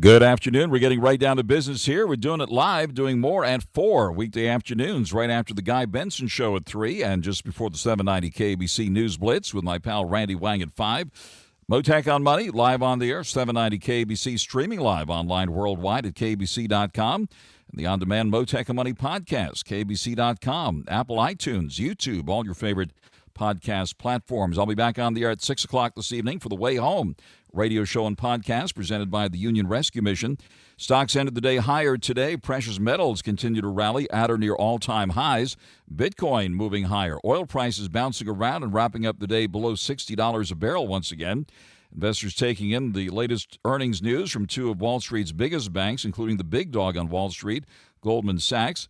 Good afternoon. We're getting right down to business here. We're doing it live, doing more at 4 weekday afternoons, right after the Guy Benson Show at 3 and just before the 790 KBC News Blitz with my pal Randy Wang at 5. Motec on Money, live on the air, 790 KBC, streaming live online worldwide at kbc.com. And the on-demand Motec on Money podcast, kbc.com, Apple iTunes, YouTube, all your favorite podcast platforms. I'll be back on the air at 6 o'clock this evening for The Way Home radio show and podcast presented by the Union Rescue Mission. Stocks ended the day higher today. Precious metals continue to rally at or near all-time highs. Bitcoin moving higher. Oil prices bouncing around and wrapping up the day below $60 a barrel once again. Investors taking in the latest earnings news from two of Wall Street's biggest banks, including the big dog on Wall Street, Goldman Sachs.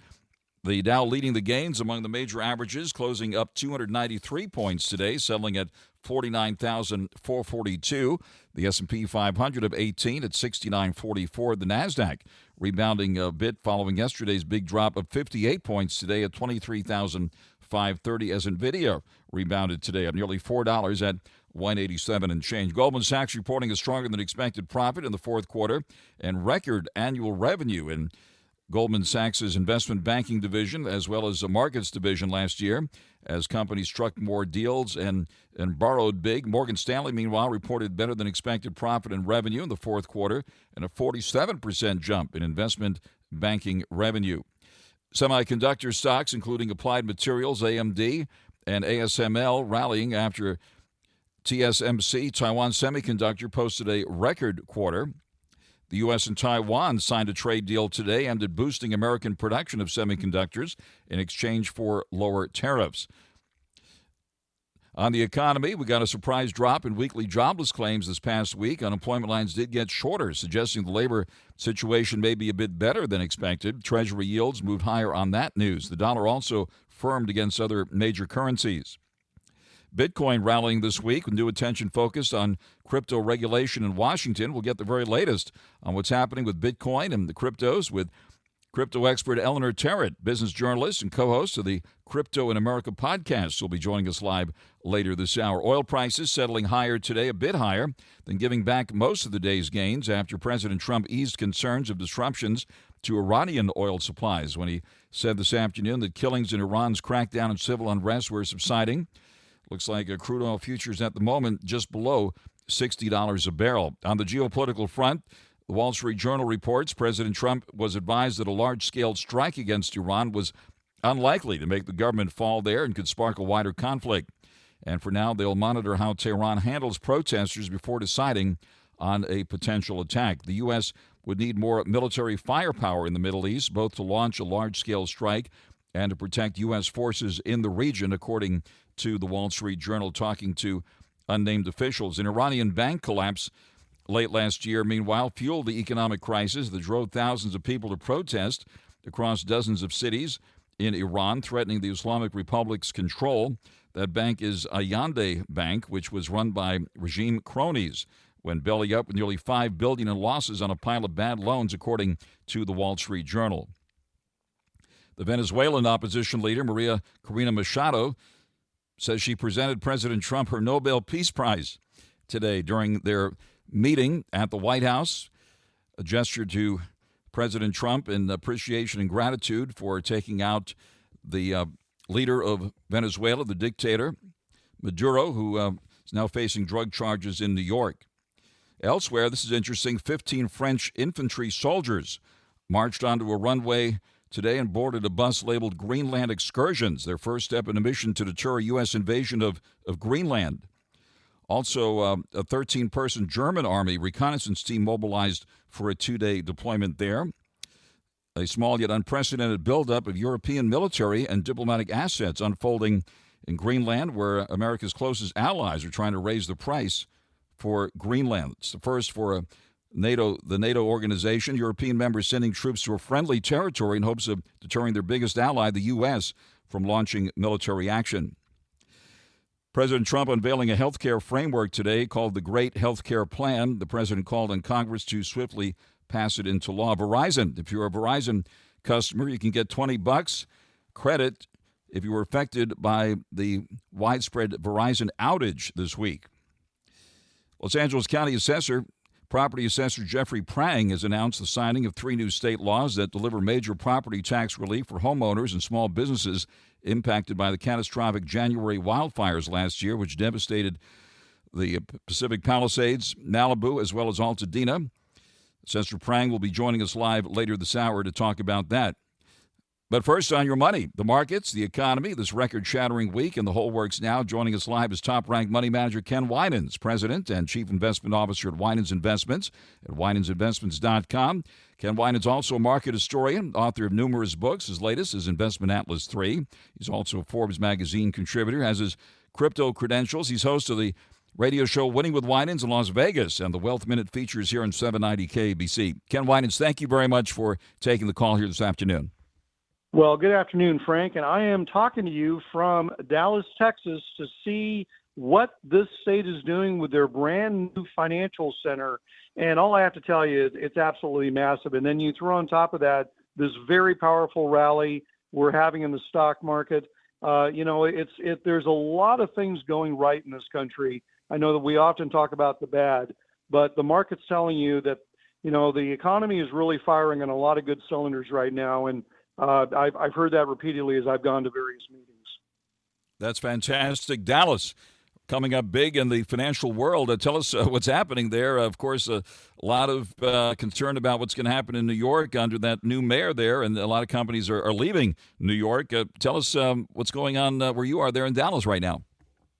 The Dow leading the gains among the major averages, closing up 293 points today, settling at 49,442. The S&P 500 of 18 at 6944. The Nasdaq rebounding a bit following yesterday's big drop of 58 points today at 23,530 as Nvidia rebounded today up nearly $4 at 187 and change. Goldman Sachs reporting a stronger than expected profit in the fourth quarter and record annual revenue in Goldman Sachs' investment banking division as well as the markets division last year as companies struck more deals and borrowed big. Morgan Stanley, meanwhile, reported better than expected profit and revenue in the fourth quarter and a 47% jump in investment banking revenue. Semiconductor stocks, including Applied Materials, AMD, and ASML, rallying after TSMC, Taiwan Semiconductor, posted a record quarter. The U.S. and Taiwan signed a trade deal today aimed at boosting American production of semiconductors in exchange for lower tariffs. On the economy, we got a surprise drop in weekly jobless claims this past week. Unemployment lines did get shorter, suggesting the labor situation may be a bit better than expected. Treasury yields moved higher on that news. The dollar also firmed against other major currencies. Bitcoin rallying this week with new attention focused on crypto regulation in Washington. We'll get the very latest on what's happening with Bitcoin and the cryptos with crypto expert Eleanor Terrett, business journalist and co-host of the Crypto in America podcast, will be joining us live later this hour. Oil prices settling higher today, a bit higher than giving back most of the day's gains after President Trump eased concerns of disruptions to Iranian oil supplies when he said this afternoon that killings in Iran's crackdown and civil unrest were subsiding. Looks like crude oil futures at the moment just below $60 a barrel. On the geopolitical front, the Wall Street Journal reports President Trump was advised that a large-scale strike against Iran was unlikely to make the government fall there and could spark a wider conflict. And for now, they'll monitor how Tehran handles protesters before deciding on a potential attack. The U.S. would need more military firepower in the Middle East, both to launch a large-scale strike and to protect U.S. forces in the region, according to the Wall Street Journal, talking to unnamed officials. An Iranian bank collapse late last year, meanwhile, fueled the economic crisis that drove thousands of people to protest across dozens of cities in Iran, threatening the Islamic Republic's control. That bank is Ayande Bank, which was run by regime cronies, went belly up with nearly $5 billion in losses on a pile of bad loans, according to the Wall Street Journal. The Venezuelan opposition leader, Maria Corina Machado, says she presented President Trump her Nobel Peace Prize today during their meeting at the White House, a gesture to President Trump in appreciation and gratitude for taking out the leader of Venezuela, the dictator, Maduro, who is now facing drug charges in New York. Elsewhere, this is interesting, 15 French infantry soldiers marched onto a runway today and boarded a bus labeled Greenland Excursions, their first step in a mission to deter a U.S. invasion of Greenland. Also, a 13-person German Army reconnaissance team mobilized for a two-day deployment there. A small yet unprecedented buildup of European military and diplomatic assets unfolding in Greenland, where America's closest allies are trying to raise the price for Greenland. It's the first for the NATO organization. European members sending troops to a friendly territory in hopes of deterring their biggest ally, the U.S., from launching military action. President Trump unveiling a health care framework today called the Great Health Care Plan. The president called on Congress to swiftly pass it into law. Verizon, if you're a Verizon customer, you can get $20 credit if you were affected by the widespread Verizon outage this week. Los Angeles County Assessor Property Assessor Jeffrey Prang has announced the signing of 3 new state laws that deliver major property tax relief for homeowners and small businesses impacted by the catastrophic January wildfires last year, which devastated the Pacific Palisades, Malibu, as well as Altadena. Assessor Prang will be joining us live later this hour to talk about that. But first, on your money, the markets, the economy, this record-shattering week, and the whole works now. Joining us live is top-ranked money manager Ken Winans, President and Chief Investment Officer at Winans Investments at winansinvestments.com. Ken Winans, also a market historian, author of numerous books. His latest is Investment Atlas 3. He's also a Forbes magazine contributor, has his crypto credentials. He's host of the radio show Winning with Winans in Las Vegas, and the Wealth Minute features here on 790 KBC. Ken Winans, thank you very much for taking the call here this afternoon. Well, good afternoon, Frank, and I am talking to you from Dallas, Texas, to see what this state is doing with their brand new financial center. And all I have to tell you is it's absolutely massive. And then you throw on top of that this very powerful rally we're having in the stock market. There's a lot of things going right in this country. I know that we often talk about the bad, but the market's telling you that, the economy is really firing on a lot of good cylinders right now. And I've heard that repeatedly as I've gone to various meetings. That's fantastic. Dallas coming up big in the financial world. Tell us what's happening there. Of course, a lot of concern about what's going to happen in New York under that new mayor there, and a lot of companies are leaving New York. Tell us what's going on where you are there in Dallas right now.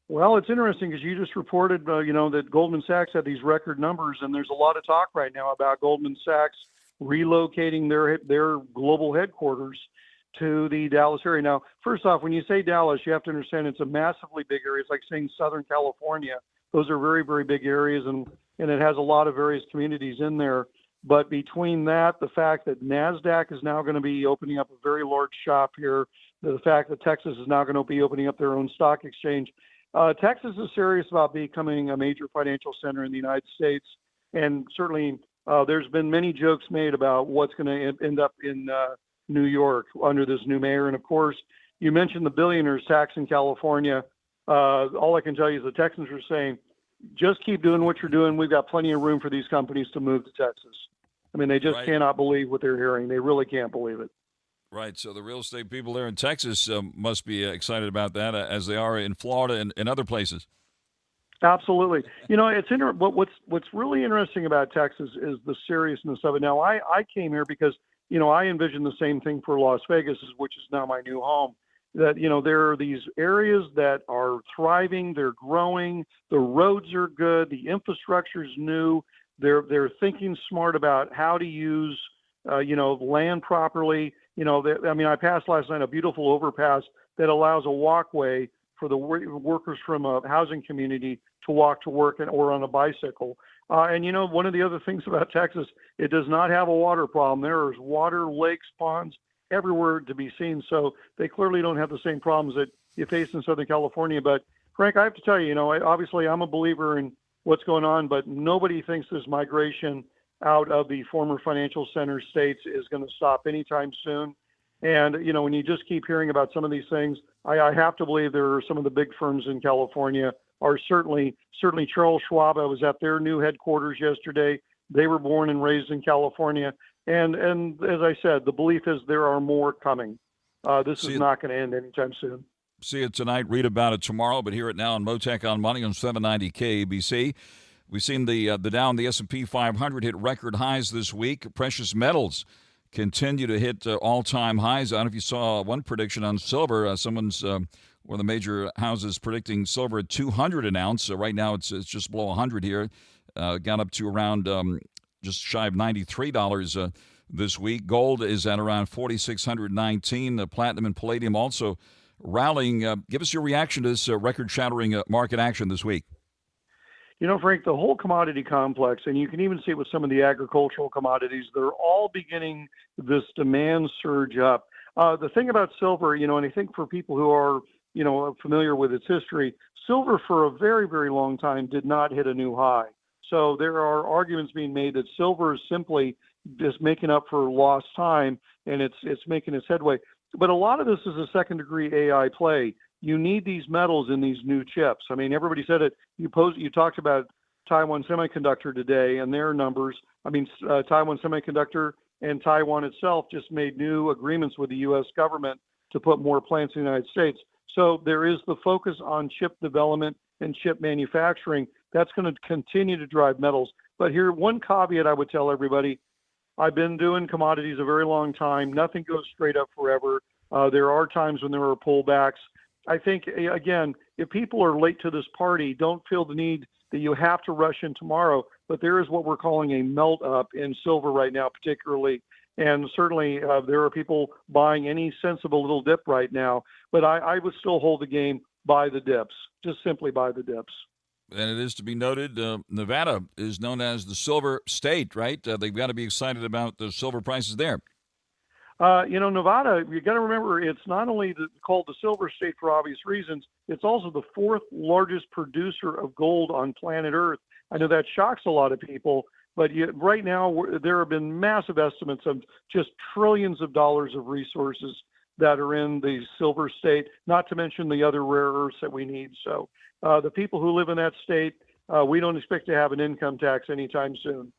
Well, it's interesting because you just reported, that Goldman Sachs had these record numbers, and there's a lot of talk right now about Goldman Sachs relocating their global headquarters to the Dallas area. Now, first off, when you say Dallas, you have to understand it's a massively big area. It's like saying Southern California. Those are very, very big areas, and it has a lot of various communities in there. But between that, the fact that NASDAQ is now going to be opening up a very large shop here, the fact that Texas is now going to be opening up their own stock exchange, Texas is serious about becoming a major financial center in the United States, and certainly there's been many jokes made about what's going to end up in New York under this new mayor. And of course, you mentioned the billionaires tax in California. All I can tell you is the Texans are saying, just keep doing what you're doing. We've got plenty of room for these companies to move to Texas. I mean, they just cannot believe what they're hearing. They really can't believe it. Right. So the real estate people there in Texas must be excited about that as they are in Florida and other places. Absolutely. It's what's really interesting about Texas is the seriousness of it. Now, I came here because, I envisioned the same thing for Las Vegas, which is now my new home, that, there are these areas that are thriving, they're growing, the roads are good, the infrastructure is new, they're thinking smart about how to use, land properly. I passed last night a beautiful overpass that allows a walkway for the workers from a housing community to walk to work or on a bicycle. One of the other things about Texas, it does not have a water problem. There is water, lakes, ponds everywhere to be seen. So they clearly don't have the same problems that you face in Southern California. But Frank, I have to tell you, obviously I'm a believer in what's going on, but nobody thinks this migration out of the former financial center states is going to stop anytime soon. And, when you just keep hearing about some of these things, I have to believe there are some of the big firms in California are certainly Charles Schwab. I was at their new headquarters yesterday. They were born and raised in California. And as I said, the belief is there are more coming. This is not going to end anytime soon. See it tonight, read about it tomorrow, but hear it now on Motec on Money on 790 KABC. We've seen the Dow and the S&P 500 hit record highs this week. Precious metals continue to hit all-time highs. I don't know if you saw one prediction on silver. Someone's one of the major houses predicting silver at $200 an ounce. Right now it's just below 100 here. Got up to around just shy of $93 this week. Gold is at around $4,619. Platinum and palladium also rallying. Give us your reaction to this record-shattering market action this week. Frank, the whole commodity complex, and you can even see it with some of the agricultural commodities, they're all beginning this demand surge up. The thing about silver, and I think for people who are, familiar with its history, silver for a very, very long time did not hit a new high. So there are arguments being made that silver is simply just making up for lost time, and it's making its headway. But a lot of this is a second-degree AI play. You need these metals in these new chips. I mean, everybody said it. You talked about Taiwan Semiconductor today and their numbers. I mean, Taiwan Semiconductor and Taiwan itself just made new agreements with the U.S. government to put more plants in the United States. So there is the focus on chip development and chip manufacturing. That's going to continue to drive metals. But here, one caveat I would tell everybody, I've been doing commodities a very long time. Nothing goes straight up forever. There are times when there are pullbacks. I think, again, if people are late to this party, don't feel the need that you have to rush in tomorrow. But there is what we're calling a melt up in silver right now, particularly. And certainly there are people buying any sensible little dip right now. But I would still hold the game, buy the dips, just simply buy the dips. And it is to be noted, Nevada is known as the silver state, right? They've got to be excited about the silver prices there. Nevada, you got to remember, it's not only called the silver state for obvious reasons, it's also the fourth largest producer of gold on planet Earth. I know that shocks a lot of people, but right now there have been massive estimates of just trillions of dollars of resources that are in the silver state, not to mention the other rare earths that we need. So the people who live in that state, we don't expect to have an income tax anytime soon.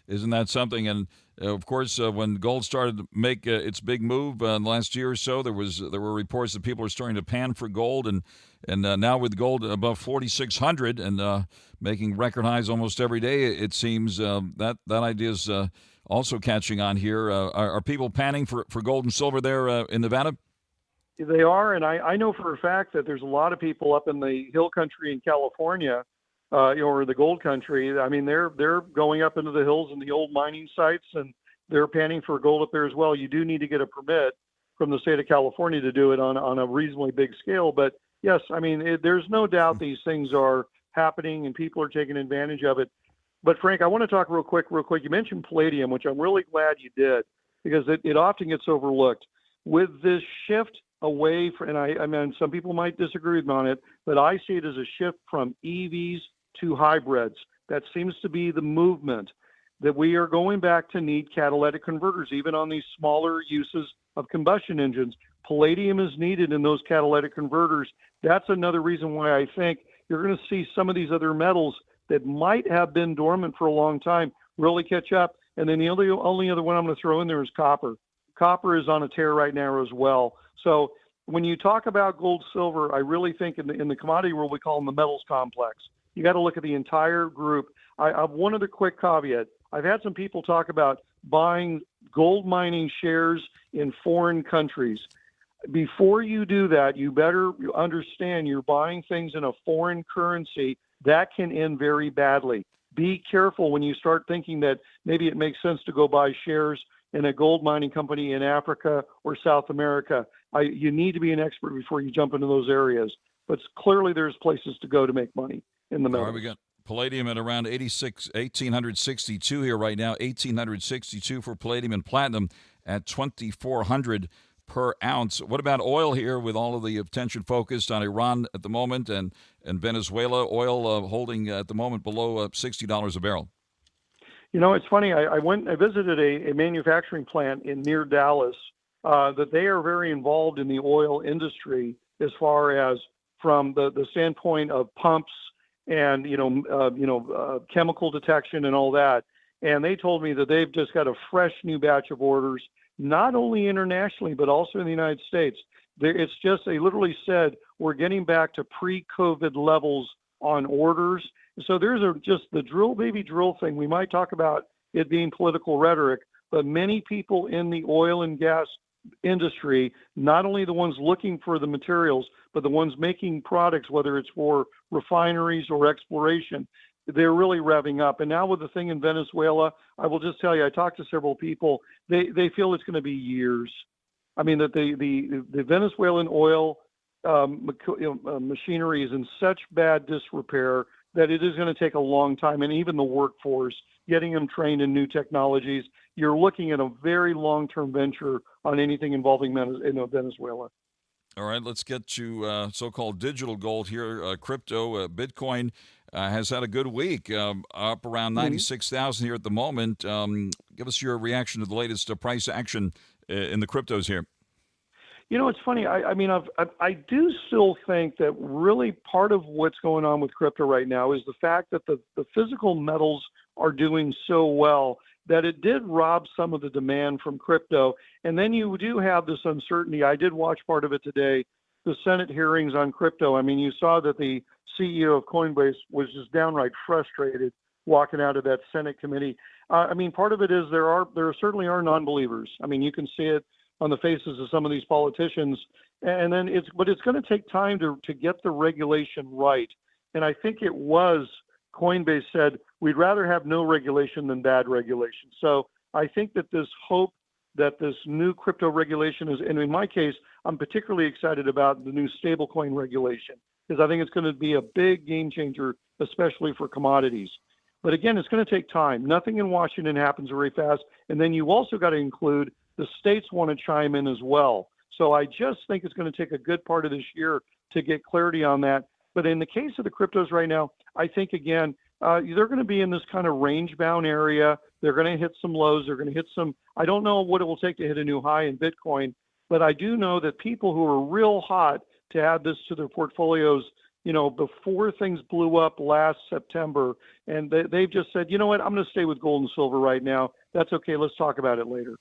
Isn't that something? And of course, when gold started to make its big move last year or so, there were reports that people are starting to pan for gold, and now with gold above 4,600 and making record highs almost every day, it seems that idea is also catching on here. Are people panning for gold and silver there in Nevada? They are, and I know for a fact that there's a lot of people up in the hill country in California, or the gold country. I mean, they're going up into the hills and the old mining sites, and they're panning for gold up there as well. You do need to get a permit from the state of California to do it on a reasonably big scale. But yes, I mean, there's no doubt these things are happening and people are taking advantage of it. But Frank, I want to talk real quick. You mentioned palladium, which I'm really glad you did, because it often gets overlooked. With this shift away from, and I mean, some people might disagree with me on it, but I see it as a shift from EVs to hybrids. That seems to be the movement, that we are going back to need catalytic converters, even on these smaller uses of combustion engines. Palladium is needed in those catalytic converters. That's another reason why I think you're going to see some of these other metals that might have been dormant for a long time really catch up. And then the only other one I'm going to throw in there is copper. Copper is on a tear right now as well. So when you talk about gold, silver, I really think in the commodity world, we call them the metals complex. You got to look at the entire group. I have one other quick caveat. I've had some people talk about buying gold mining shares in foreign countries. Before you do that, you better understand you're buying things in a foreign currency. That can end very badly. Be careful when you start thinking that maybe it makes sense to go buy shares in a gold mining company in Africa or South America. You need to be an expert before you jump into those areas. But clearly there's places to go to make money in the metals. All right, we got palladium at around 1,862 here right now. 1,862 for palladium, and platinum at 2,400 per ounce. What about oil here, with all of the attention focused on Iran at the moment and Venezuela? Oil holding at the moment below $60 a barrel. You know, it's funny. I visited a manufacturing plant near Dallas that they are very involved in the oil industry as far as from the standpoint of pumps and chemical detection and all that. And they told me that they've just got a fresh new batch of orders, not only internationally but also in the United States. It's just, they literally said we're getting back to pre-COVID levels on orders. So there's just the drill baby drill thing. We might talk about it being political rhetoric, but many people in the oil and gas industry, not only the ones looking for the materials, but the ones making products, whether it's for refineries or exploration, they're really revving up. And now with the thing in Venezuela, I will just tell you, I talked to several people, they feel it's going to be years. I mean, that the Venezuelan oil machinery is in such bad disrepair that it is going to take a long time, and even the workforce, getting them trained in new technologies, you're looking at a very long-term venture on anything involving Venezuela. All right, let's get to so-called digital gold here. Crypto, Bitcoin has had a good week, up around 96,000 here at the moment. Give us your reaction to the latest price action in the cryptos here. It's funny. I do still think that really part of what's going on with crypto right now is the fact that the physical metals are doing so well that it did rob some of the demand from crypto. And then you do have this uncertainty. I did watch part of it today, the Senate hearings on crypto. I mean, you saw that the CEO of Coinbase was just downright frustrated walking out of that Senate committee. Part of it is there certainly are non-believers. I mean, you can see it on the faces of some of these politicians, and then it's going to take time to get the regulation right. And I think it was Coinbase said we'd rather have no regulation than bad regulation. So I think that this hope that this new crypto regulation is, and in my case, I'm particularly excited about the new stablecoin regulation because I think it's going to be a big game changer, especially for commodities. But again, it's going to take time. Nothing in Washington happens very fast. And then you also got to include the states want to chime in as well. So I just think it's going to take a good part of this year to get clarity on that. But in the case of the cryptos right now, I think, again, they're going to be in this kind of range-bound area. They're going to hit some lows. They're going to hit some – I don't know what it will take to hit a new high in Bitcoin, but I do know that people who are real hot to add this to their portfolios – before things blew up last September, and they've just said, you know what, I'm going to stay with gold and silver right now. That's okay. Let's talk about it later.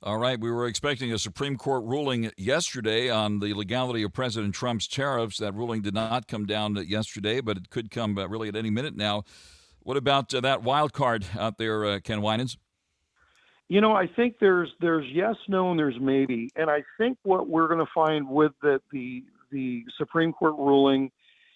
All right. We were expecting a Supreme Court ruling yesterday on the legality of President Trump's tariffs. That ruling did not come down yesterday, but it could come really at any minute now. What about that wild card out there, Ken Winans? I think there's yes, no, and there's maybe. And I think what we're going to find with the Supreme Court ruling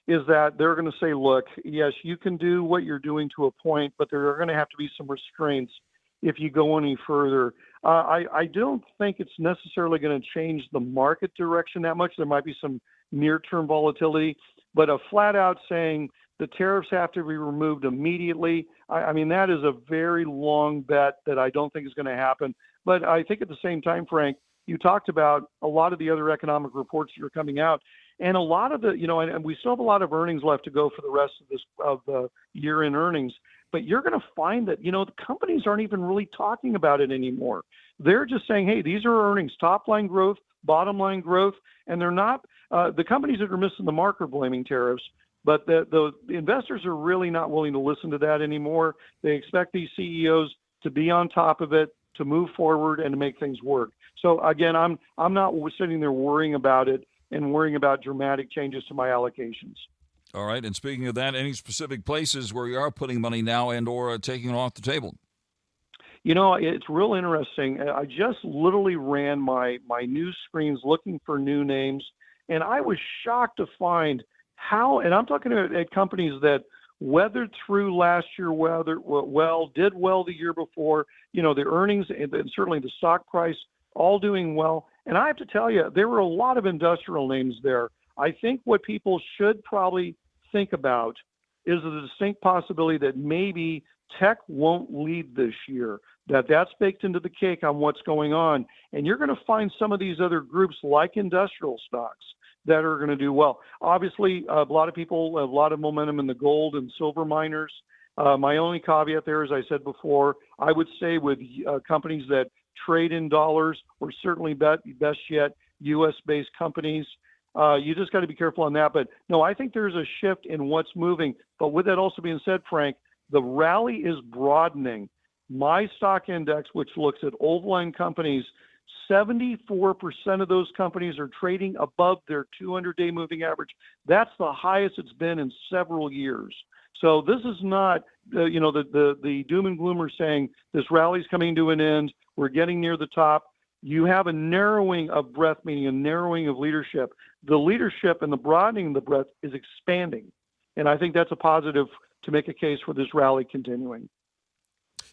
is that they're going to say, look, yes, you can do what you're doing to a point, but there are going to have to be some restraints if you go any further. I don't think it's necessarily going to change the market direction that much. There might be some near-term volatility, but a flat-out saying the tariffs have to be removed immediately, that is a very long bet that I don't think is going to happen. But I think at the same time, Frank, you talked about a lot of the other economic reports that are coming out, and a lot of the, and we still have a lot of earnings left to go for the rest of the year-end earnings. But you're going to find that, the companies aren't even really talking about it anymore. They're just saying, hey, these are earnings, top-line growth, bottom-line growth, and they're not. The companies that are missing the mark are blaming tariffs, but the investors are really not willing to listen to that anymore. They expect these CEOs to be on top of it, to move forward, and to make things work. So again, I'm not sitting there worrying about it and worrying about dramatic changes to my allocations. All right. And speaking of that, any specific places where you are putting money now and or taking it off the table? It's real interesting. I just literally ran my news screens looking for new names, and I was shocked to find how, and I'm talking at companies that weathered through last year, did well the year before, the earnings and certainly the stock price all doing well. And I have to tell you, there were a lot of industrial names there. I think what people should probably think about is the distinct possibility that maybe tech won't lead this year, that's baked into the cake on what's going on. And you're going to find some of these other groups like industrial stocks that are going to do well. Obviously, a lot of people have a lot of momentum in the gold and silver miners. My only caveat there, as I said before, I would say with companies that trade in dollars, or certainly best yet, U.S.-based companies. You just got to be careful on that. But no, I think there's a shift in what's moving. But with that also being said, Frank, the rally is broadening. My stock index, which looks at old-line companies, 74% of those companies are trading above their 200-day moving average. That's the highest it's been in several years. So this is not, the doom and gloom are saying this rally's coming to an end. We're getting near the top. You have a narrowing of breadth, meaning a narrowing of leadership. The leadership and the broadening of the breadth is expanding. And I think that's a positive to make a case for this rally continuing.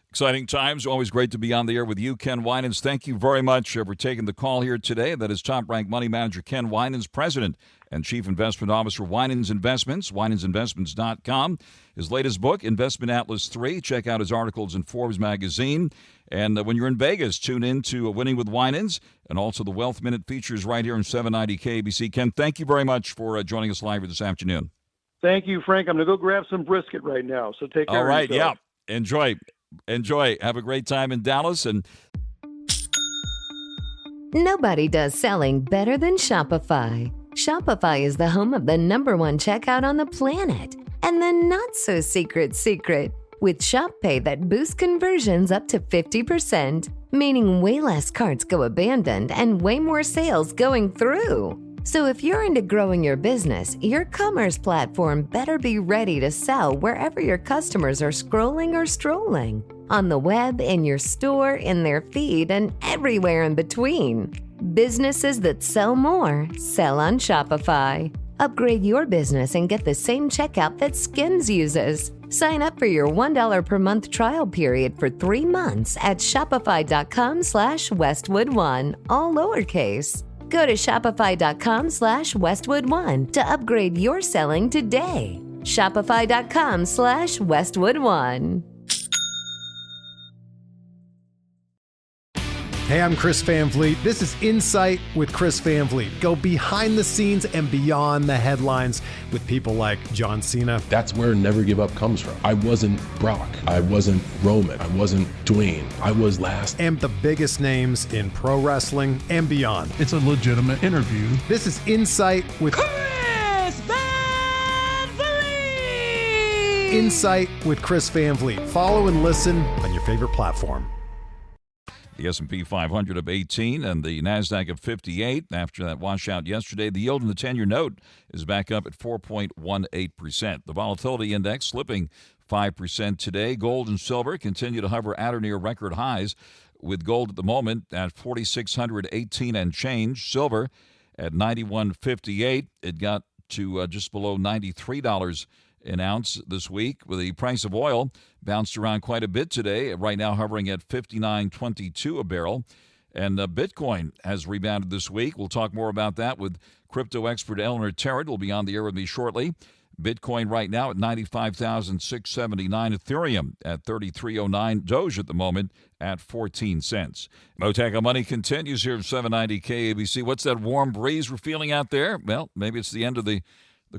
Exciting times. Always great to be on the air with you, Ken Winans. Thank you very much for taking the call here today. That is top-ranked money manager Ken Winans, President and Chief Investment Officer, Winans Investments, winansinvestments.com. His latest book, Investment Atlas 3. Check out his articles in Forbes magazine. And when you're in Vegas, tune in to Winning with Winans and also the Wealth Minute features right here on 790 KABC. Ken, thank you very much for joining us live this afternoon. Thank you, Frank. I'm going to go grab some brisket right now, so take care All right, of yourself. Yeah. Enjoy. Have a great time in Dallas. And Nobody does selling better than Shopify. Shopify is the home of the #1 checkout on the planet. And the not-so-secret with Shop Pay that boosts conversions up to 50%, meaning way less carts go abandoned and way more sales going through. So if you're into growing your business, your commerce platform better be ready to sell wherever your customers are scrolling or strolling. On the web, in your store, in their feed, and everywhere in between. Businesses that sell more, sell on Shopify. Upgrade your business and get the same checkout that Skims uses. Sign up for your $1 per month trial period for 3 months at shopify.com/Westwood1, all lowercase. Go to shopify.com/Westwood1 to upgrade your selling today. Shopify.com/Westwood1. Hey, I'm Chris Van Vliet. This is Insight with Chris Van Vliet. Go behind the scenes and beyond the headlines with people like John Cena. That's where Never Give Up comes from. I wasn't Brock. I wasn't Roman. I wasn't Dwayne. I was last. And the biggest names in pro wrestling and beyond. It's a legitimate interview. This is Insight with Chris Van Vliet. Insight with Chris Van Vliet. Follow and listen on your favorite platform. The S&P 500 up 18 and the NASDAQ up 58 after that washout yesterday. The yield in the 10-year note is back up at 4.18%. The volatility index slipping 5% today. Gold and silver continue to hover at or near record highs, with gold at the moment at $4,618 and change. Silver at $91.58. It got to just below $93 an ounce this week, with the price of oil bounced around quite a bit today, right now hovering at $59.22 a barrel. And Bitcoin has rebounded this week. We'll talk more about that with crypto expert Eleanor Terrett. Will be on the air with me shortly. Bitcoin right now at 95,679. Ethereum at 3309. Doge at the moment at 14 cents. Motac on Money continues here at 790 KABC. What's that warm breeze we're feeling out there? Well, maybe it's the end of the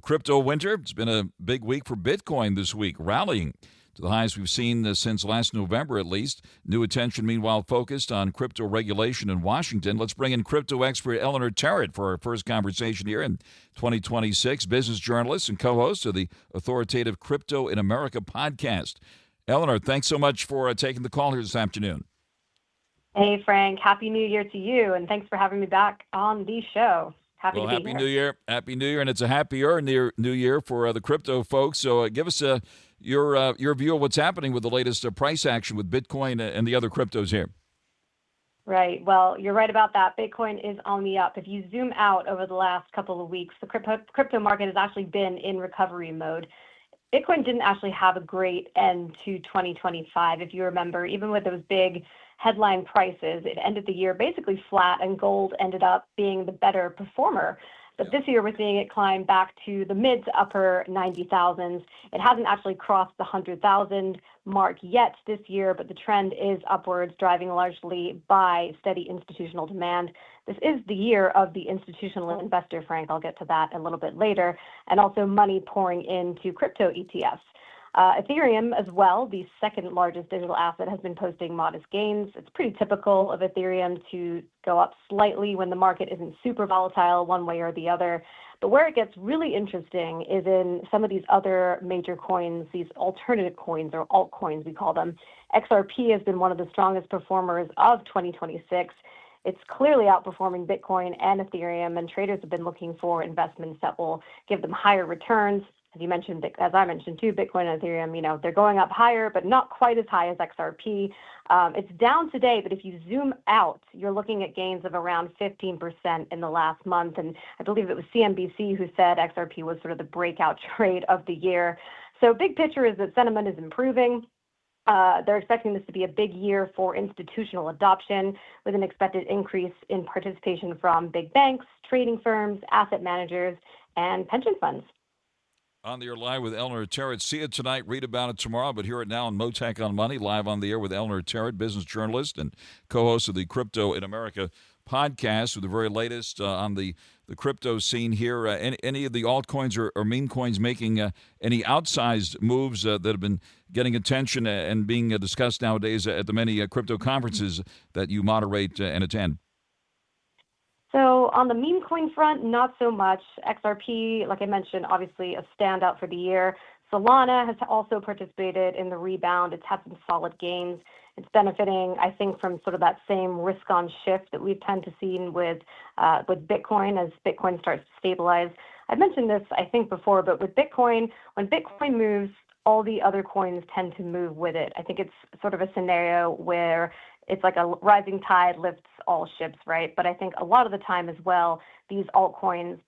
crypto winter. It's been a big week for Bitcoin this week, rallying to the highest we've seen since last November at least. New attention, meanwhile, focused on crypto regulation in Washington. Let's bring in crypto expert Eleanor Terrett for our first conversation here in 2026, business journalist and co-host of the authoritative Crypto in America podcast. Eleanor, thanks so much for taking the call here this afternoon. Hey, Frank. Happy New Year to you, and thanks for having me back on the show. Happy New Year. Happy New Year, and it's a happier New Year for the crypto folks. So give us your view of what's happening with the latest price action with Bitcoin and the other cryptos here. Right. Well, you're right about that. Bitcoin is on the up. If you zoom out over the last couple of weeks, the crypto market has actually been in recovery mode. Bitcoin didn't actually have a great end to 2025. If you remember, even with those big headline prices, it ended the year basically flat, and gold ended up being the better performer. But this year we're seeing it climb back to the mid to upper 90,000s. It hasn't actually crossed the 100,000 mark yet this year, but the trend is upwards, driving largely by steady institutional demand. This is the year of the institutional investor, Frank. I'll get to that a little bit later, and also money pouring into crypto ETFs. Ethereum as well, the second largest digital asset, has been posting modest gains. It's pretty typical of Ethereum to go up slightly when the market isn't super volatile one way or the other. But where it gets really interesting is in some of these other major coins, these alternative coins, or altcoins we call them. XRP has been one of the strongest performers of 2026. It's clearly outperforming Bitcoin and Ethereum, and traders have been looking for investments that will give them higher returns. As I mentioned too, Bitcoin and Ethereum, they're going up higher, but not quite as high as XRP. It's down today, but if you zoom out, you're looking at gains of around 15% in the last month. And I believe it was CNBC who said XRP was sort of the breakout trade of the year. So big picture is that sentiment is improving. They're expecting this to be a big year for institutional adoption, with an expected increase in participation from big banks, trading firms, asset managers, and pension funds. On the air live with Eleanor Terrett. See it tonight, read about it tomorrow, but hear it now on Motac on Money, live on the air with Eleanor Terrett, business journalist and co-host of the Crypto in America podcast, with the very latest on the crypto scene here. Any of the altcoins or meme coins making any outsized moves that have been getting attention and being discussed nowadays at the many crypto conferences that you moderate and attend? So on the meme coin front, not so much. XRP, like I mentioned, obviously a standout for the year. Solana has also participated in the rebound. It's had some solid gains. It's benefiting, I think, from sort of that same risk-on shift that we've tend to see with Bitcoin as Bitcoin starts to stabilize. I mentioned this, I think, before, but with Bitcoin, when Bitcoin moves, all the other coins tend to move with it. I think it's sort of a scenario where it's like a rising tide lifts all ships, right? But I think a lot of the time as well, these altcoins,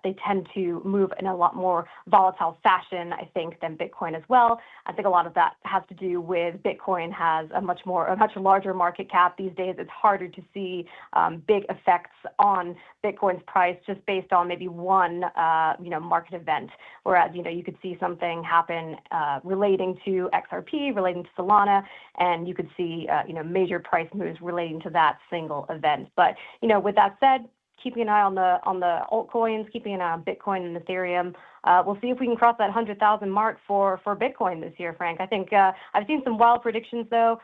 they tend to move in a lot more volatile fashion, I think, than Bitcoin as well. I think a lot of that has to do with Bitcoin has a much larger market cap these days. It's harder to see big effects on Bitcoin's price just based on maybe one, market event. Whereas, you could see something happen relating to XRP, relating to Solana, and you could see, major price moves relating to that single event. But, with that said, keeping an eye on the altcoins, keeping an eye on Bitcoin and Ethereum. We'll see if we can cross that 100,000 mark for Bitcoin this year, Frank. I think I've seen some wild predictions, though.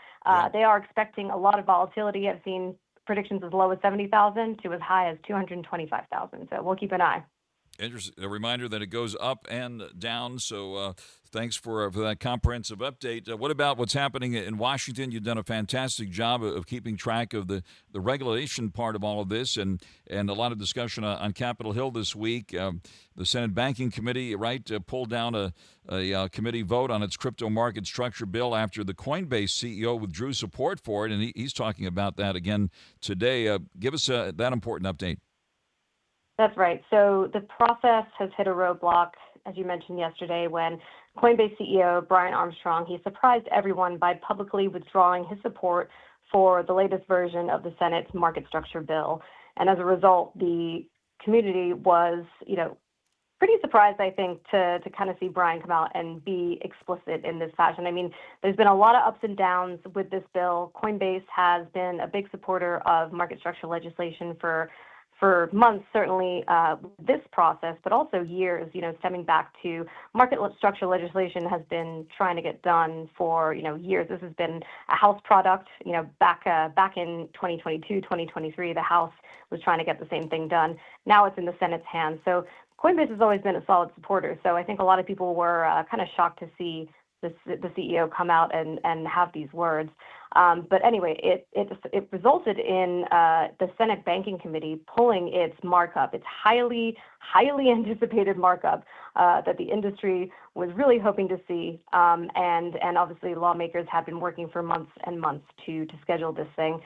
They are expecting a lot of volatility. I've seen predictions as low as 70,000 to as high as 225,000. So we'll keep an eye. Interesting. A reminder that it goes up and down. So thanks for that comprehensive update. What about what's happening in Washington? You've done a fantastic job of keeping track of the regulation part of all of this, and a lot of discussion on Capitol Hill this week. The Senate Banking Committee, pulled down a committee vote on its crypto market structure bill after the Coinbase CEO withdrew support for it, and he's talking about that again today. Give us that important update. That's right. So the process has hit a roadblock, as you mentioned yesterday, when Coinbase CEO Brian Armstrong, he surprised everyone by publicly withdrawing his support for the latest version of the Senate's market structure bill. And as a result, the community was, pretty surprised, I think, to kind of see Brian come out and be explicit in this fashion. I mean, there's been a lot of ups and downs with this bill. Coinbase has been a big supporter of market structure legislation for months, certainly this process, but also years, stemming back to market structure legislation has been trying to get done for, years. This has been a House product, back in 2022, 2023, the House was trying to get the same thing done. Now it's in the Senate's hands. So Coinbase has always been a solid supporter. So I think a lot of people were kind of shocked to see the CEO come out and have these words. But anyway, it resulted in the Senate Banking Committee pulling its markup, its highly anticipated markup that the industry was really hoping to see. And obviously lawmakers have been working for months and months to schedule this thing.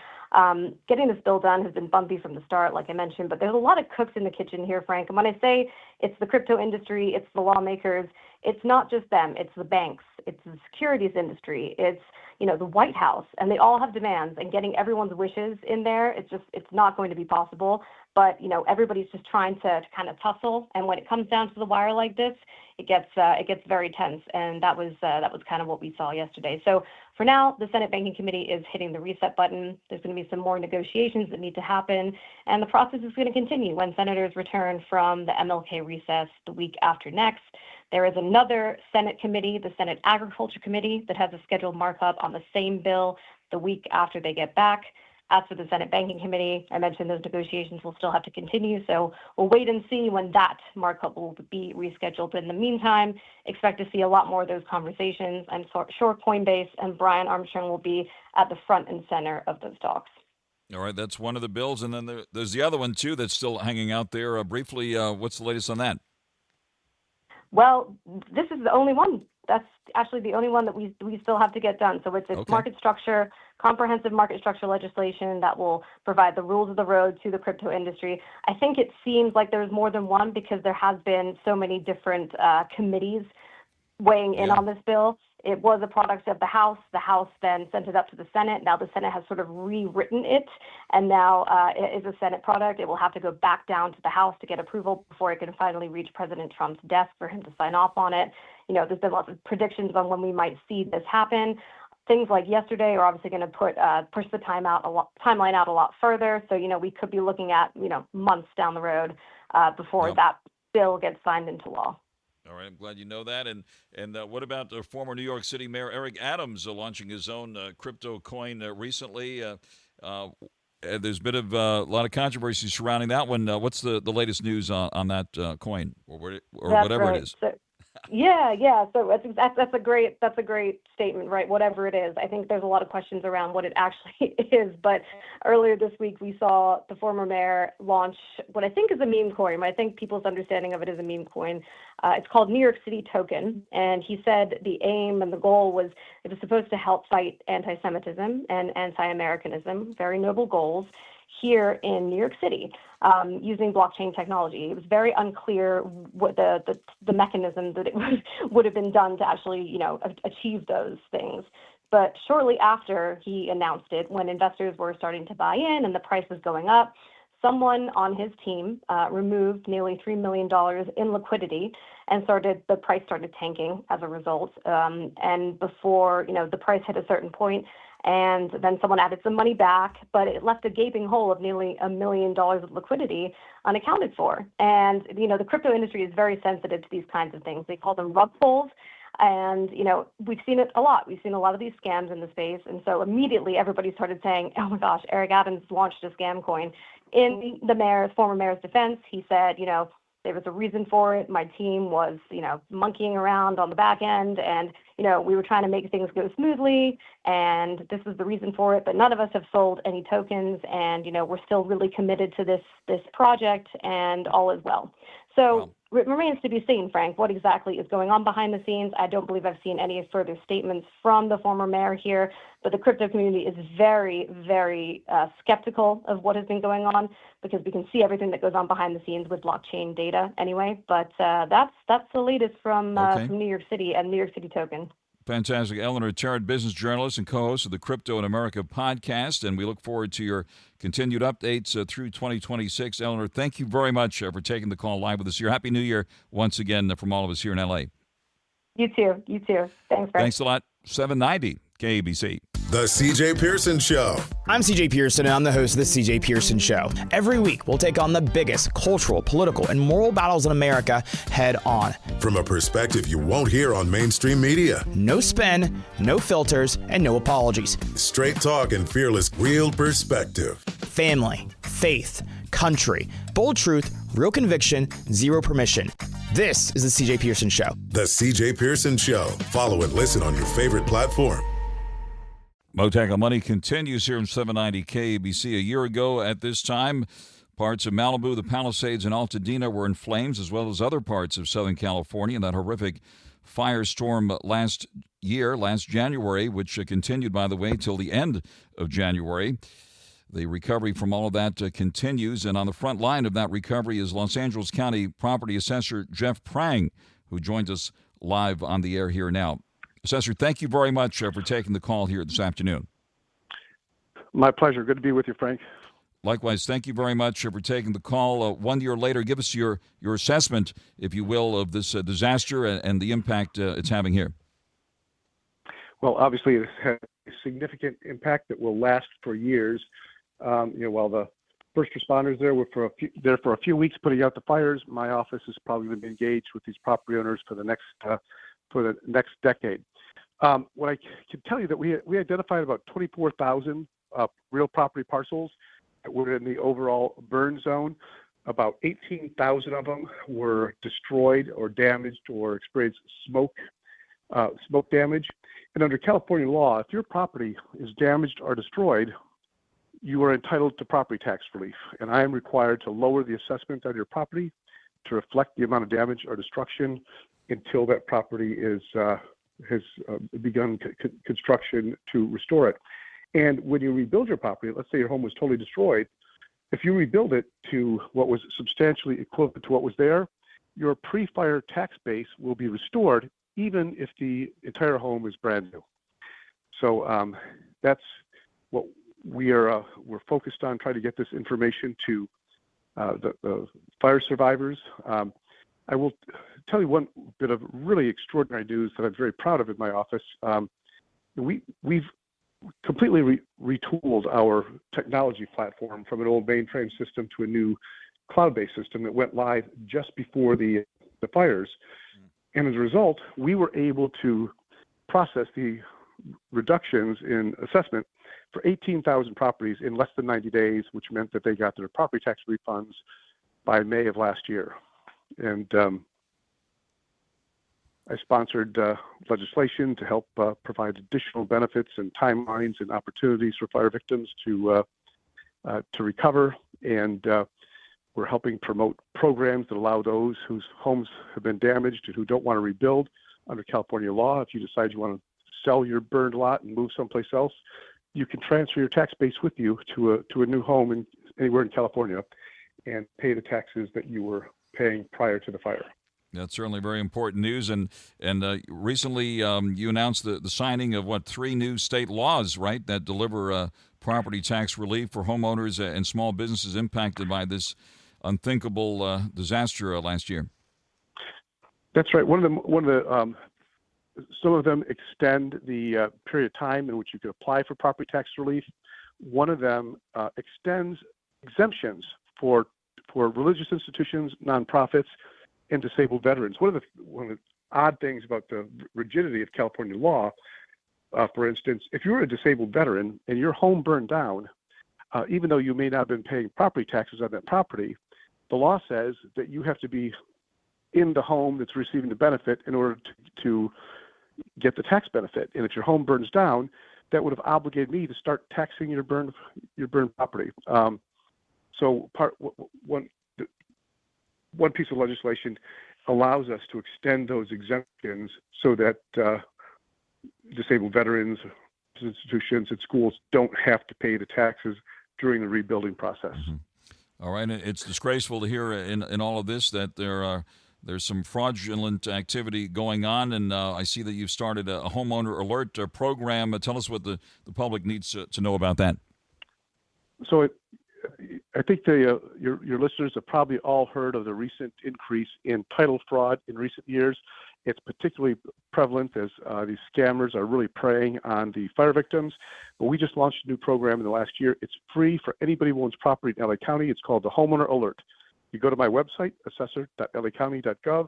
Getting this bill done has been bumpy from the start, like I mentioned, but there's a lot of cooks in the kitchen here, Frank. And when I say it's the crypto industry, it's the lawmakers, it's not just them, it's the banks, it's the securities industry, it's the White House, and they all have demands, and getting everyone's wishes in there, it's not going to be possible. But everybody's just trying to kind of tussle, and when it comes down to the wire like this, it gets very tense, and that was kind of what we saw yesterday. So for now, the Senate Banking Committee is hitting the reset button. There's going to be some more negotiations that need to happen, and the process is going to continue when senators return from the MLK recess the week after next. There is another Senate committee, the Senate Agriculture Committee, that has a scheduled markup on the same bill the week after they get back. As for the Senate Banking Committee, I mentioned those negotiations will still have to continue, so we'll wait and see when that markup will be rescheduled. But in the meantime, expect to see a lot more of those conversations. I'm sure Coinbase and Brian Armstrong will be at the front and center of those talks. All right, that's one of the bills, and then there's the other one, too, that's still hanging out there. Briefly, what's the latest on that? Well, this is the only one. That's actually the only one that we still have to get done. So it's Okay. market structure, comprehensive market structure legislation that will provide the rules of the road to the crypto industry. I think it seems like there's more than one because there has been so many different committees weighing in on this bill. It was a product of the House. The House then sent it up to the Senate. Now the Senate has sort of rewritten it, and now it is a Senate product. It will have to go back down to the House to get approval before it can finally reach President Trump's desk for him to sign off on it. There's been lots of predictions on when we might see this happen. Things like yesterday are obviously going to push the timeline out a lot further. So, we could be looking at, months down the road before that bill gets signed into law. All right, I'm glad you know that. And what about former New York City Mayor Eric Adams launching his own crypto coin recently? There's been a lot of controversy surrounding that one. What's the latest news on that coin or whatever right. it is? Yeah. So that's a great statement, right? Whatever it is, I think there's a lot of questions around what it actually is. But earlier this week, we saw the former mayor launch what I think is a meme coin. I think people's understanding of it is a meme coin. It's called New York City Token, and he said the aim and the goal was it was supposed to help fight anti-Semitism and anti-Americanism. Very noble goals here in New York City using blockchain technology. It was very unclear what the mechanism that it would have been done to actually, achieve those things. But shortly after he announced it, when investors were starting to buy in and the price was going up, someone on his team removed nearly $3 million in liquidity, and the price started tanking as a result. And before, the price hit a certain point, and then someone added some money back, but it left a gaping hole of nearly $1 million of liquidity unaccounted for. And, the crypto industry is very sensitive to these kinds of things. They call them rug pulls. And, we've seen it a lot. We've seen a lot of these scams in the space. And so immediately everybody started saying, oh my gosh, Eric Adams launched a scam coin. In the former mayor's defense, he said, there was a reason for it. My team was, monkeying around on the back end, and, we were trying to make things go smoothly, and this was the reason for it. But none of us have sold any tokens, and, we're still really committed to this project, and all is well. So it remains to be seen, Frank, what exactly is going on behind the scenes. I don't believe I've seen any further statements from the former mayor here, but the crypto community is very, very skeptical of what has been going on, because we can see everything that goes on behind the scenes with blockchain data anyway. But that's the latest from New York City and New York City Token. Fantastic. Eleanor, Terrett, business journalist and co-host of the Crypto in America podcast, and we look forward to your continued updates through 2026. Eleanor, thank you very much for taking the call live with us here. Happy New Year once again from all of us here in L.A. You too. Thanks, Frank. Thanks a lot. 790 KABC. The CJ Pearson Show. I'm CJ Pearson, and I'm the host of the CJ Pearson Show. Every week, we'll take on the biggest cultural, political, and moral battles in America head on. From a perspective you won't hear on mainstream media. No spin, no filters, and no apologies. Straight talk and fearless, real perspective. Family, faith, country, bold truth, real conviction, zero permission. This is the CJ Pearson Show. The CJ Pearson Show. Follow and listen on your favorite platform. Motac Money continues here in 790 KABC. A year ago at this time, parts of Malibu, the Palisades, and Altadena were in flames, as well as other parts of Southern California in that horrific firestorm last January, which continued, by the way, till the end of January. The recovery from all of that continues, and on the front line of that recovery is Los Angeles County Property Assessor Jeff Prang, who joins us live on the air here now. Assessor, thank you very much for taking the call here this afternoon. My pleasure. Good to be with you, Frank. Likewise, thank you very much for taking the call. 1 year later, give us your assessment, if you will, of this disaster and the impact it's having here. Well, obviously, it has a significant impact that will last for years. While the first responders were for a few weeks putting out the fires, my office is probably going to be engaged with these property owners for the next decade. What I can tell you that we identified about 24,000 real property parcels that were in the overall burn zone. About 18,000 of them were destroyed or damaged or experienced smoke damage. And under California law, if your property is damaged or destroyed, you are entitled to property tax relief. And I am required to lower the assessment on your property to reflect the amount of damage or destruction until that property has begun construction to restore it. And when you rebuild your property, let's say your home was totally destroyed, if you rebuild it to what was substantially equivalent to what was there, your pre-fire tax base will be restored even if the entire home is brand new. So that's what we're focused on, trying to get this information to the fire survivors. I will tell you one bit of really extraordinary news that I'm very proud of in my office. We've completely retooled our technology platform from an old mainframe system to a new cloud-based system that went live just before the fires. And as a result, we were able to process the reductions in assessment for 18,000 properties in less than 90 days, which meant that they got their property tax refunds by May of last year. And I sponsored legislation to help provide additional benefits and timelines and opportunities for fire victims to recover. And we're helping promote programs that allow those whose homes have been damaged and who don't want to rebuild under California law. If you decide you want to sell your burned lot and move someplace else, you can transfer your tax base with you to a new home anywhere in California and pay the taxes that you were paying prior to the fire. That's certainly very important news. And recently you announced the signing of, 3 new state laws, right, that deliver property tax relief for homeowners and small businesses impacted by this unthinkable disaster last year. That's right. Some of them extend the period of time in which you can apply for property tax relief. One of them extends exemptions for religious institutions, nonprofits, and disabled veterans. One of the odd things about the rigidity of California law, for instance, if you're a disabled veteran and your home burned down, even though you may not have been paying property taxes on that property, the law says that you have to be in the home that's receiving the benefit in order to get the tax benefit. And if your home burns down, that would have obligated me to start taxing your burned property. So one piece of legislation allows us to extend those exemptions so that disabled veterans, institutions, and schools don't have to pay the taxes during the rebuilding process. Mm-hmm. All right. It's disgraceful to hear in all of this that there's some fraudulent activity going on, and I see that you've started a homeowner alert program. Tell us what the public needs to know about that. So I think your listeners have probably all heard of the recent increase in title fraud in recent years. It's particularly prevalent as these scammers are really preying on the fire victims. But we just launched a new program in the last year. It's free for anybody who owns property in LA County. It's called the Homeowner Alert. You go to my website, assessor.lacounty.gov.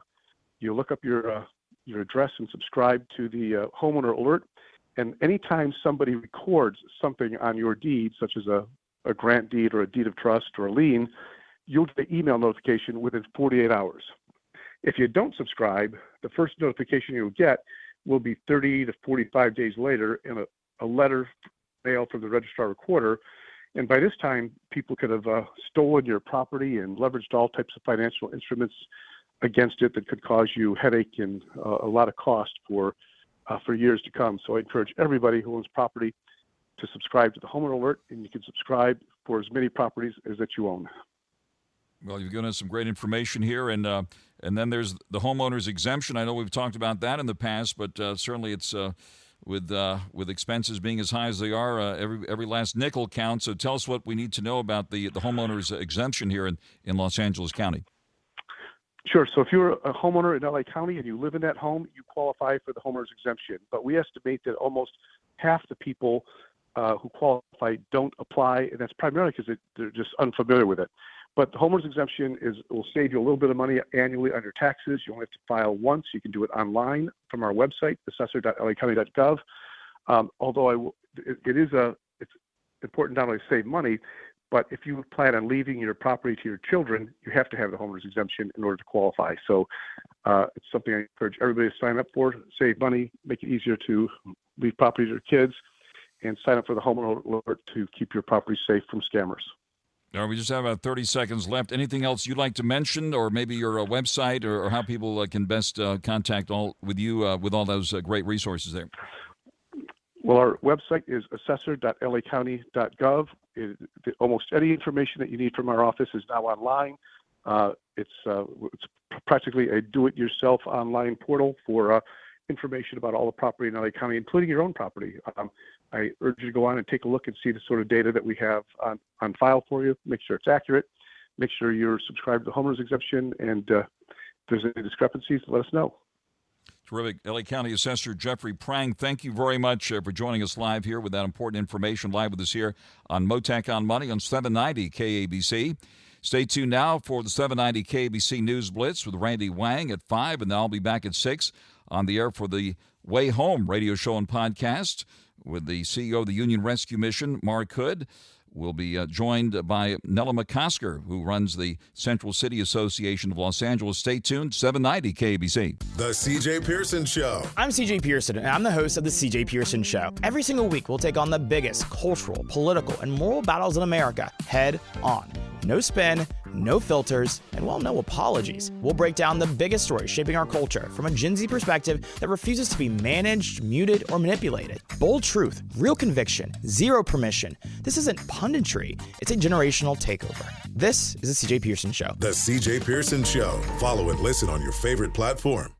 You look up your address and subscribe to the Homeowner Alert. And anytime somebody records something on your deed, such as a grant deed or a deed of trust or a lien, you'll get an email notification within 48 hours. If you don't subscribe, the first notification you'll get will be 30 to 45 days later in a letter mailed from the registrar recorder. And by this time, people could have stolen your property and leveraged all types of financial instruments against it that could cause you headache and a lot of cost for years to come. So I encourage everybody who owns property to subscribe to the Homeowner Alert, and you can subscribe for as many properties as that you own. Well, you've given us some great information here, and then there's the homeowner's exemption. I know we've talked about that in the past, but certainly it's with expenses being as high as they are, every last nickel counts. So tell us what we need to know about the homeowner's exemption here in Los Angeles County. Sure. So if you're a homeowner in LA County and you live in that home, you qualify for the homeowner's exemption. But we estimate that almost half the people who qualify don't apply, and that's primarily because they're just unfamiliar with it. But the homeowner's exemption will save you a little bit of money annually on your taxes. You only have to file once. You can do it online from our website, assessor.lacounty.gov. Although it's important not only to save money, but if you plan on leaving your property to your children, you have to have the homeowner's exemption in order to qualify. So it's something I encourage everybody to sign up for, save money, make it easier to leave property to your kids, and sign up for the Homeowner Alert to keep your property safe from scammers. All right, we just have about 30 seconds left. Anything else you'd like to mention, or maybe your website, or how people can best contact with you with all those great resources there? Well, our website is assessor.lacounty.gov. Almost any information that you need from our office is now online. It's practically a do-it-yourself online portal for information about all the property in LA County, including your own property. I urge you to go on and take a look and see the sort of data that we have on file for you. Make sure it's accurate. Make sure you're subscribed to the homeowner's exemption, and if there's any discrepancies, let us know. Terrific. LA County Assessor Jeffrey Prang, thank you very much for joining us live here with that important information, live with us here on Motac on Money on 790 KABC. Stay tuned now for the 790 KABC News Blitz with Randy Wang at 5, and then I'll be back at 6 on the air for the Way Home radio show and podcast with the CEO of the Union Rescue Mission, Mark Hood. We'll be joined by Nella McCosker, who runs the Central City Association of Los Angeles. Stay tuned, 790 KBC. The CJ Pearson Show. I'm CJ Pearson, and I'm the host of The CJ Pearson Show. Every single week, we'll take on the biggest cultural, political, and moral battles in America head on. No spin, no filters, and, well, no apologies. We'll break down the biggest stories shaping our culture from a Gen Z perspective that refuses to be managed, muted, or manipulated. Bold truth, real conviction, zero permission. This isn't punditry. It's a generational takeover. This is The CJ Pearson Show. The CJ Pearson Show. Follow and listen on your favorite platform.